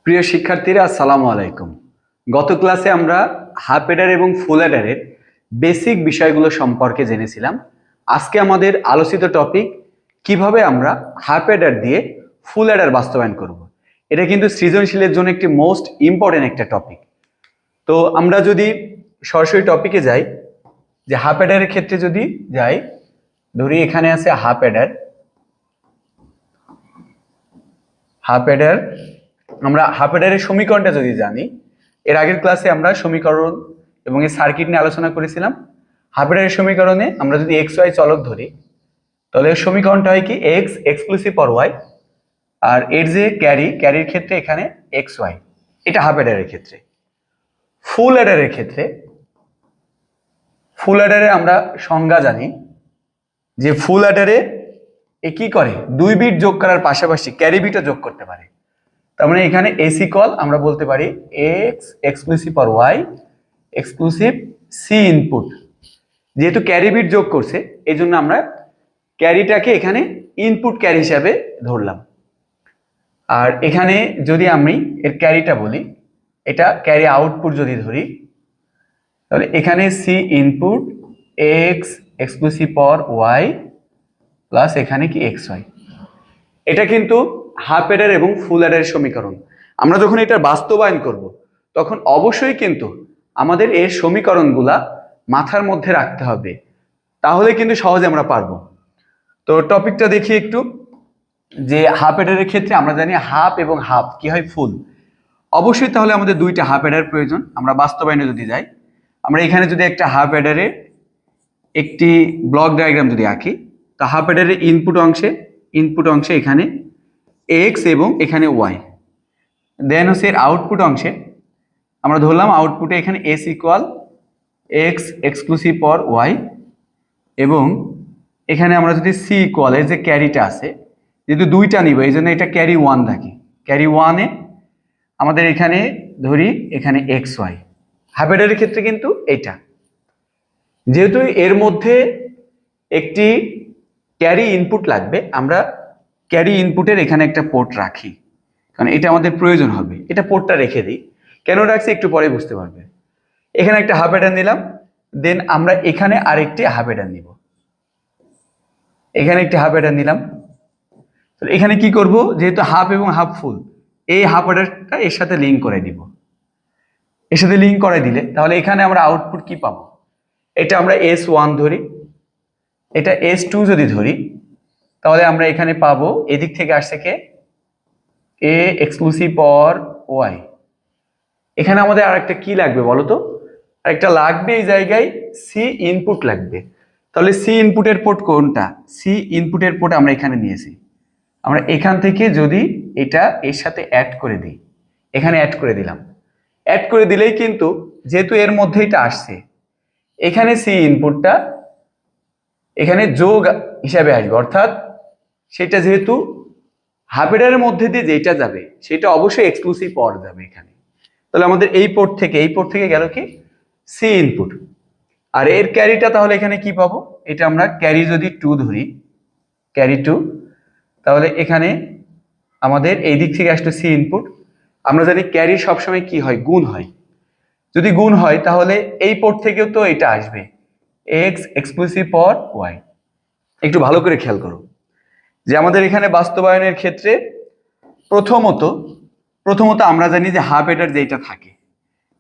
প্রিয় শিক্ষার্থীরা, আসসালামু আলাইকুম। গত ক্লাসে আমরা হাফ অ্যাডার এবং ফুল অ্যাডারের বেসিক বিষয়গুলো সম্পর্কে জেনেছিলাম। আজকে আমাদের আলোচিত টপিক কিভাবে আমরা হাফ অ্যাডার দিয়ে ফুল অ্যাডার বাস্তবায়ন করব। এটা কিন্তু সৃজনশীলের জন্য একটি মোস্ট ইম্পর্টেন্ট একটা টপিক। তো আমরা যদি সরাসরি টপিকে যাই, যে হাফ অ্যাডারের ক্ষেত্রে যদি যাই, ধরি এখানে আছে হাফ অ্যাডার। আমরা হাফ অ্যাডারের সমীকরণটা যদি জানি, এর আগের ক্লাসে আমরা সমীকরণ এবং এই সার্কিট নিয়ে আলোচনা করেছিলাম। হাফ অ্যাডারের সমীকরণে আমরা যদি এক্স ওয়াই চলক ধরি, তাহলে সমীকরণটা হয় কি এক্স এক্সক্লুসিভ অর ওয়াই, আর এর যে ক্যারির ক্ষেত্রে এখানে এক্স ওয়াই। এটা হাফ অ্যাডারের ক্ষেত্রে। ফুল অ্যাডারে আমরা সংজ্ঞা জানি যে ফুল অ্যাডারে এ কি করে, দুই বিট যোগ করার পাশাপাশি ক্যারি বিটও যোগ করতে পারে। তার মানে এখানে এসি কল আমরা বলতে পারি X exclusive or Y exclusive C input. যেহেতু ক্যারি বিট যোগ করছে, এই জন্য আমরা ক্যারিটাকে এখানে ইনপুট ক্যারি হিসাবে ধরলাম। আর এখানে যদি আমি এর ক্যারিটা বলি, এটা ক্যারি আউটপুট যদি ধরি, তাহলে এখানে C input X exclusive or Y plus এখানে কি এক্স ওয়াই। এটা কিন্তু হাফ অ্যাডার এবং ফুল অ্যাডারের সমীকরণ। আমরা যখন এটা বাস্তবায়ন করব, তখন অবশ্যই কিন্তু আমাদের এর সমীকরণগুলা মাথার মধ্যে রাখতে হবে, তাহলে কিন্তু সহজে আমরা পারবো। তো টপিকটা দেখি একটু, যে হাফ অ্যাডারের ক্ষেত্রে আমরা জানি হাফ এবং হাফ কি হয়, ফুল। অবশ্যই তাহলে আমাদের দুইটা হাফ অ্যাডার প্রয়োজন। আমরা বাস্তবায়নে যদি যাই, আমরা এখানে যদি একটা হাফ অ্যাডারের একটি ব্লক ডায়াগ্রাম যদি আঁকি, তো হাফ অ্যাডারের ইনপুট অংশে এখানে এক্স এবং এখানে ওয়াই, দেন হচ্ছে এর আউটপুট অংশে আমরা ধরলাম আউটপুটে এখানে S equal X exclusive or Y, এবং এখানে আমরা যদি সি ইকুয়াল এর যে ক্যারিটা আছে, যেহেতু দুইটা নিব এই জন্য এটা ক্যারি ওয়ান রাখি। ক্যারি ওয়ানে আমাদের এখানে ধরি এখানে এক্স ওয়াই। হাফ অ্যাডারের ক্ষেত্রে কিন্তু এটা, যেহেতু এর মধ্যে একটি ক্যারি ইনপুট লাগবে, আমরা ক্যারি ইনপুটের এখানে একটা পোর্ট রাখি, কারণ এটা আমাদের প্রয়োজন হবে। এটা পোর্টটা রেখে দিই, কেন রাখছি একটু পরে বুঝতে পারবে। এখানে একটা হাফ অ্যাডার নিলাম, দেন আমরা এখানে আরেকটি হাফ অ্যাডার নিব, এখানে একটি হাফ অ্যাডার নিলাম। তো এখানে কি করব, যেহেতু হাফ এবং হাফ ফুল, এই হাফ অ্যাডারটা এর সাথে লিঙ্ক করে দিব। এর সাথে লিঙ্ক করে দিলে তাহলে এখানে আমরা আউটপুট কি পাবো, এটা আমরা এস ওয়ান ধরি, এটা এস টু যদি ধরি, তাহলে আমরা এখানে পাবো এদিক থেকে আসছে কে এ এক্সক্লুসিভ অর ওয়াই। এখানে আমাদের আরেকটা কি লাগবে বলো তো, আরেকটা লাগবে এই জায়গায় সি ইনপুট লাগবে। তাহলে সি ইনপুটের পোর্ট কোনটা, সি ইনপুটের পোর্ট আমরা এখানে নিয়েছি। আমরা এখান থেকে যদি এটা এর সাথে অ্যাড করে দিই, এখানে অ্যাড করে দিলাম, অ্যাড করে দিলেই কিন্তু যেহেতু এর মধ্যে এটা আসছে, এখানে সি ইনপুটটা এখানে যোগ হিসাবে আসবে, অর্থাৎ সেটা যেহেতু হাফ অ্যাডারের মধ্যে দিয়ে যেটা যাবে সেটা অবশ্যই এক্সক্লুসিভ অর যাবে এখানে। তাহলে আমাদের এই পোর্ট থেকে গেল কি সি ইনপুট, আর এর ক্যারিটা তাহলে এখানে কি পাবো, এটা আমরা ক্যারি যদি টু ধরি, ক্যারি টু, তাহলে এখানে আমাদের এই দিক থেকে আসলো সি ইনপুট। আমরা জানি ক্যারি সবসময় কি হয়, গুণ হয়। যদি গুণ হয় তাহলে এই পোর্ট থেকেও তো এটা আসবে এক্স এক্সক্লুসিভ অর ওয়াই। একটু ভালো করে খেয়াল করো যে আমাদের এখানে বাস্তবায়নের ক্ষেত্রে প্রথমত আমরা জানি যে হাফ অ্যাডার যেটা থাকে,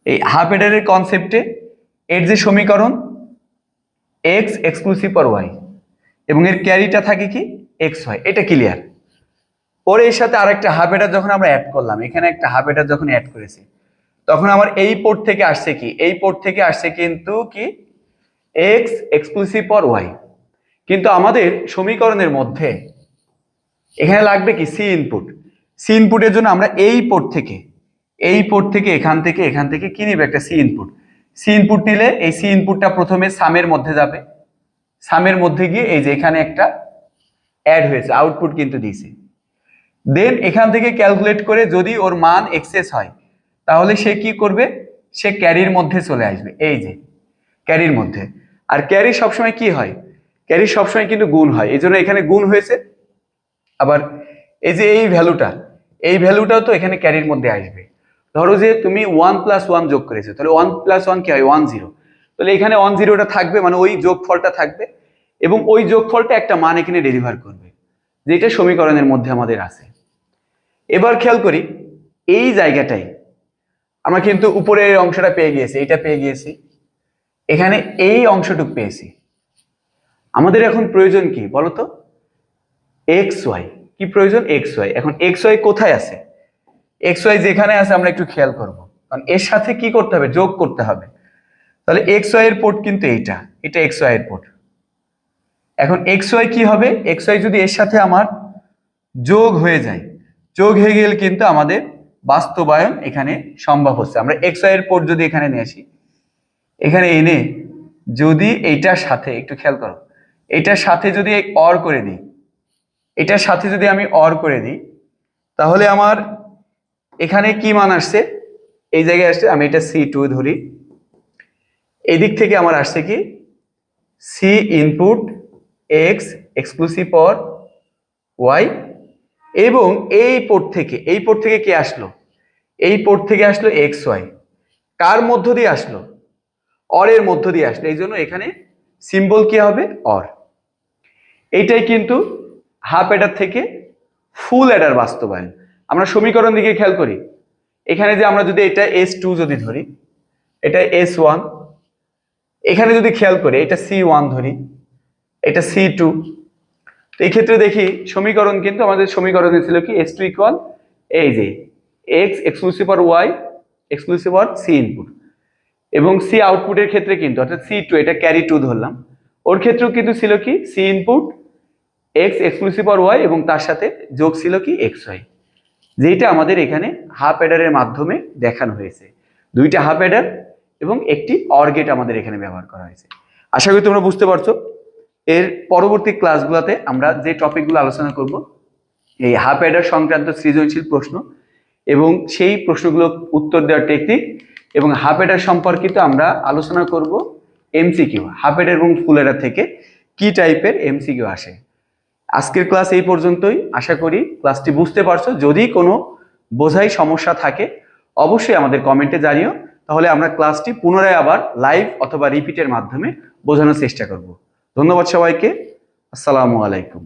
এই হাফ অ্যাডারের কনসেপ্টে এর যে সমীকরণ এক্স এক্সক্লুসিভ অর ওয়াই, এবং এর ক্যারিটা থাকে কি এক্স ওয়াই, এটা ক্লিয়ার। পরে এর সাথে আরেকটা হাফ অ্যাডার যখন আমরা অ্যাড করলাম, এখানে একটা হাফ অ্যাডার যখন অ্যাড করেছি, তখন আমার এই পোর্ট থেকে আসছে কি, এই পোর্ট থেকে আসছে কিন্তু কি এক্স এক্সক্লুসিভ অর ওয়াই। কিন্তু আমাদের সমীকরণের মধ্যে এখানে লাগবে কি সি ইনপুট। সি ইনপুটের জন্য আমরা এই পোর্ট থেকে এখান থেকে কি নিবে, একটা সি ইনপুট। সি ইনপুট নিলে এই সি ইনপুটটা প্রথমে সামের মধ্যে যাবে, সামের মধ্যে গিয়ে এই যে এখানে একটা অ্যাড হয়েছে, আউটপুট কিন্তু দিয়েছে। দেন এখান থেকে ক্যালকুলেট করে যদি ওর মান এক্সেস হয়, তাহলে সে কি করবে, সে ক্যারির মধ্যে চলে আসবে, এই যে ক্যারির মধ্যে। আর ক্যারি সবসময় কি হয়, ক্যারি সবসময় কিন্তু গুণ হয়, এই জন্য এখানে গুণ হয়েছে। আবার এই যে এই ভ্যালুটা, এই ভ্যালুটাও তো এখানে ক্যারির মধ্যে আসবে। ধরো যে তুমি 1+1 যোগ করেছো, তাহলে 1+1 কি হয় 10, তাহলে এখানে 10টা থাকবে, মানে ওই যোগফলটা থাকবে এবং ওই যোগফলটা একটা মান এখানে ডেলিভার করবে, যেটা সমীকরণের মধ্যে আমাদের আছে। এবার খেয়াল করি এই জায়গাটাই আমরা কিন্তু উপরের অংশটা পেয়ে গিয়েছি, এটা পেয়ে গিয়েছি, এখানে এই অংশটুকু পেয়েছি। আমাদের এখন প্রয়োজন কি বলতো? X Y. কি প্রয়োজন? X Y. এখন এক্স ওয়াই কোথায় আছে? এক্স ওয়াই যেখানে আছে আমরা একটু খেয়াল করব, কারণ এর সাথে কি করতে হবে? যোগ করতে হবে। তাহলে এক্স ওয়াই এর পোর্ট কিন্তু এটা এক্স ওয়াই এর পোর্ট। এখন এক্স ওয়াই কি হবে? এক্স ওয়াই যদি এর সাথে আমার যোগ হয়ে যায়, যোগ হয়ে গেলে কিন্তু আমাদের বাস্তবায়ন এখানে সম্ভব হচ্ছে। আমরা এক্স ওয়াই এর পোর্ট যদি এখানে নিয়ে আসি, এখানে এনে যদি এইটার সাথে একটু খেয়াল করো, এটার সাথে যদি অর করে দিই, এটার সাথে যদি আমি অর করে দিই, তাহলে আমার এখানে কি মান আসছে? এই জায়গায় আসছে, আমি এটা C2 ধরি, এই দিক থেকে আমার আসছে কি C input X exclusive or Y, এবং এই পোর্ট থেকে কে আসলো? এই পোর্ট থেকে আসলো এক্স ওয়াই। কার মধ্য দিয়ে আসলো? অরের মধ্য দিয়ে আসলো, এই জন্য এখানে সিম্বল কি হবে? অর। এইটাই কিন্তু হাফ অ্যাডার থেকে ফুল অ্যাডার বাস্তবায়ন। আমরা সমীকরণ দিকে খেয়াল করি, এখানে যে আমরা যদি এটা S2 যদি ধরি, এটা S1, এখানে যদি খেয়াল করি এটা C1 ধরি, এটা C2, তো এই ক্ষেত্রে দেখি সমীকরণ কিন্তু আমাদের সমীকরণে ছিল কি S2 ইকুয়াল এই যে X exclusive or Y exclusive or C input, এবং সি আউটপুটের ক্ষেত্রে কিন্তু অর্থাৎ C2 এটা ক্যারি 2 ধরলাম, ওর ক্ষেত্রেও কিন্তু ছিল কি C input X exclusive or Y এবং তার সাথে যোগ ছিল কি এক্স ওয়াই, যেটা আমাদের এখানে হাফ অ্যাডারের মাধ্যমে দেখানো হয়েছে। দুইটা হাফ অ্যাডার এবং একটি অর গেট আমাদের এখানে ব্যবহার করা হয়েছে। আশা করি তোমরা বুঝতে পারছো। এর পরবর্তী ক্লাসগুলোতে আমরা যে টপিকগুলো আলোচনা করব, এই হাফ অ্যাডার সংক্রান্ত সৃজনশীল প্রশ্ন এবং সেই প্রশ্নগুলো উত্তর দেওয়ার টেকনিক, এবং হাফ অ্যাডার সম্পর্কিত আমরা আলোচনা করব এমসিকিউ, হাফ অ্যাডার এবং ফুল অ্যাডার থেকে কি টাইপের এমসিকিউ আসে। আজকের ক্লাস এই পর্যন্তই। আশা করি ক্লাসটি বুঝতে পারছো। যদি কোনো বোঝাই সমস্যা থাকে অবশ্যই আমাদের কমেন্টে জানিও, তাহলে আমরা ক্লাসটি পুনরায় আবার লাইভ অথবা রিপিটের মাধ্যমে বোঝানোর চেষ্টা করব। ধন্যবাদ সবাইকে। আসসালামু আলাইকুম।